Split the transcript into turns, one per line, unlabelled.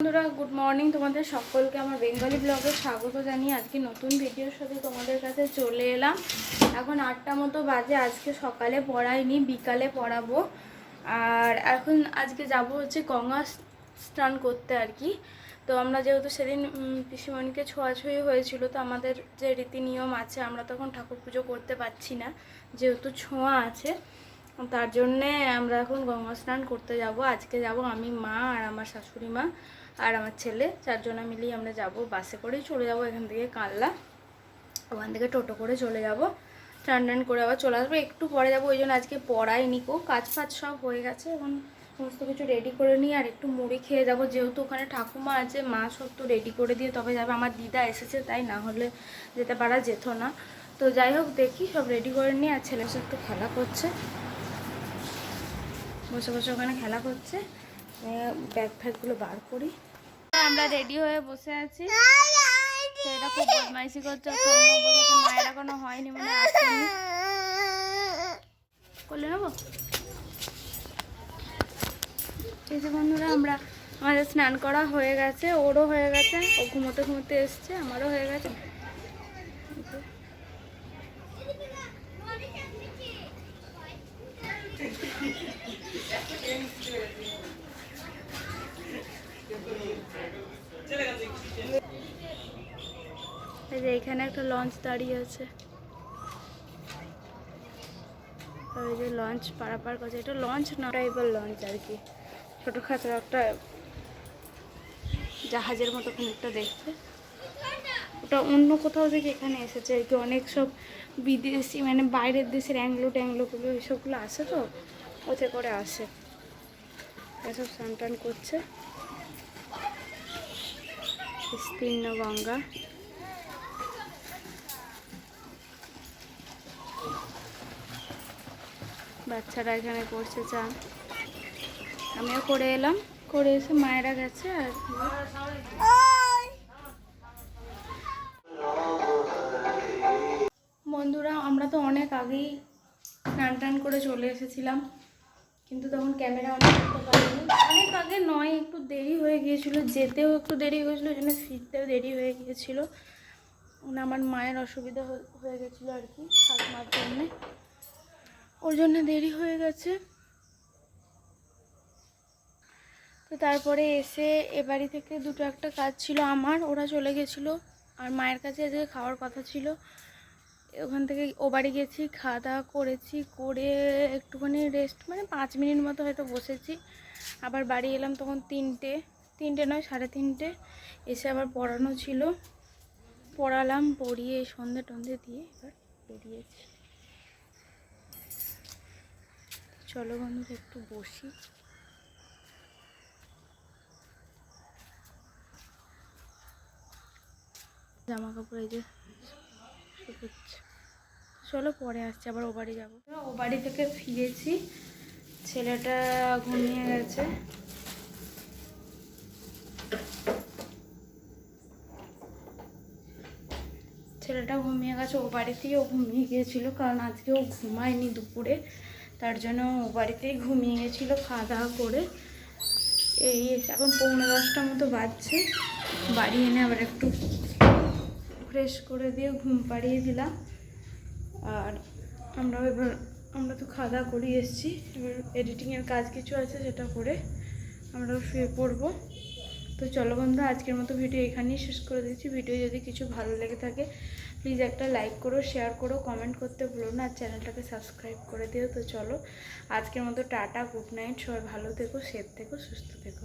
বন্ধুরা good morning, তোমাদের সকলকে আমার বেঙ্গলি ব্লগে স্বাগত জানিয়ে আজকে নতুন ভিডিওর সাথে তোমাদের কাছে চলে এলাম। এখন 8টা মতো বাজে। আজকে সকালে পড়াইনি, বিকালে পড়াবো। আর এখন আজকে যাব হচ্ছে গঙ্গা স্নান করতে আর কি। তো আমরা যেহেতু সেদিন পিসিমণিকে ছোঁয়াছুঁয়ি হয়েছিল, তো আমাদের যে রীতি নিয়ম আছে আমরা তখন ঠাকুর পুজো করতে পারছি না যেহেতু ছোঁয়া আছে, তার জন্যে আমরা এখন গঙ্গা স্নান করতে যাব। আজকে যাব আমি, মা আর আমার শাশুড়ি মা আর আমার ছেলে, 4 জনা মিলেই আমরা যাব। বাসে করেই চলে যাব এখান থেকে কাল্লা, ওখান থেকে টোটো করে চলে যাব। স্নান টান করে আবার চলে আসবো, একটু পরে যাবো। ওই জন্য আজকে পড়াইনি, কাজ ফাজ সব হয়ে গেছে। এখন সমস্ত কিছু রেডি করে নিই আর একটু মুড়ি খেয়ে যাব, যেহেতু ওখানে ঠাকুমা আছে। মা সব তো রেডি করে দিয়ে তবে যাবে। আমার দিদা এসেছে তাই, না হলে যেতে পারা যেত না। তো যাই হোক, দেখি সব রেডি করে নিই। আর ছেলের সাথে একটু খেলা করছে, বসে বসে ওখানে খেলা করছে। ব্যাগ ফ্যাগগুলো বার করি। আমরা রেডি হয়ে বসে আছি। সেটা খুব বদমাইশি করছে, মায়ের এখনো হয়নি, মানে আসেনি। করলে নেবো। এই যে বন্ধুরা, আমাদের স্নান করা হয়ে গেছে, ওরও হয়ে গেছে। ও ঘুমোতে ঘুমোতে এসছে, আমারও হয়ে গেছে। এই যে এখানে একটা লঞ্চ দাঁড়িয়ে আছে, ওই যে লঞ্চ পারাপার করছে। এটা লঞ্চ না, টাইপের লঞ্চ আর কি, ছোটোখাটো একটা জাহাজের মতো খানিকটা দেখতে। ওটা অন্য কোথাও থেকে এখানে এসেছে আর কি। অনেক সব বিদেশি, মানে বাইরের দেশের ট্যাংলোগুলো এইসবগুলো আসে, তো ওতে করে আসে। এসব স্নান টান করছে। বিস্তীর্ণ গঙ্গা। বাচ্চারা এখানে করছে চান, আমিও করে এলাম। করে এসে মায়েরা গেছে। আর বন্ধুরা, আমরা তো অনেক আগেই স্নান টান করে চলে এসেছিলাম, কিন্তু তখন ক্যামেরা অন করতে পারিনি। অনেক আগে নয়, একটু দেরি হয়ে গিয়েছিল, যেতেও একটু দেরি হয়েছিলো, ওই জন্য ফিরতেও দেরি হয়ে গিয়েছিলো। আমার মায়ের অসুবিধা হয়ে গেছিলো আর কি, ঠাকুমার জন্যে, ওর জন্য দেরি হয়ে গেছে। তো তারপরে এসে এ বাড়ি থেকে দুটো একটা কাজ ছিল আমার, ওরা চলে গেছিলো। আর মায়ের কাছে যে খাওয়ার কথা ছিল, ওখান থেকে ও বাড়ি গেছি, খাওয়া দাওয়া করেছি, করে একটুখানি রেস্ট, মানে 5 মিনিট মতো হয়তো বসেছি। আবার বাড়ি এলাম তখন 3টে নয় 3:30। এসে আবার পড়ানো ছিল, পড়ালাম, পড়িয়ে সন্ধে টন্ধে দিয়ে এবার বেরিয়েছি। চলো বন্ধুরা একটু বসি। জামা কাপড় এই যে শুকোচ্ছে। চলো পরে আসছি, আবার ও বাড়ি যাবো। ও বাড়ি থেকে ফিরেছি, ছেলেটা ঘুমিয়ে গেছে। ও বাড়িতেই ও ঘুমিয়ে গিয়েছিল, কারণ আজকে ও ঘুমায়নি দুপুরে, তার জন্য ও বাড়িতেই ঘুমিয়ে গেছিলো খাওয়া দাওয়া করে। এই এখন 9:45 মতো বাজছে। বাড়ি এনে আবার একটু ফ্রেশ করে দিয়ে ঘুম পাড়িয়ে দিলাম। আর আমরা তো খাওয়া দাওয়া করে এসেছি, এবার এডিটিংয়ের কাজ কিছু আছে, যেটা করে আমরাও শুয়ে পড়বো। তো চলো বন্ধুরা, আজকের মতো ভিডিও এখানেই শেষ করে দিচ্ছি। ভিডিও যদি কিছু ভালো লেগে থাকে প্লিজ একটা লাইক করো, শেয়ার করো, কমেন্ট করতে ভুলো না, আর চ্যানেলটাকে সাবস্ক্রাইব করে দিও। তো চলো আজকের মতো টাটা, গুড নাইট, সবাই ভালো থেকো, সেফ থেকো, সুস্থ থেকো।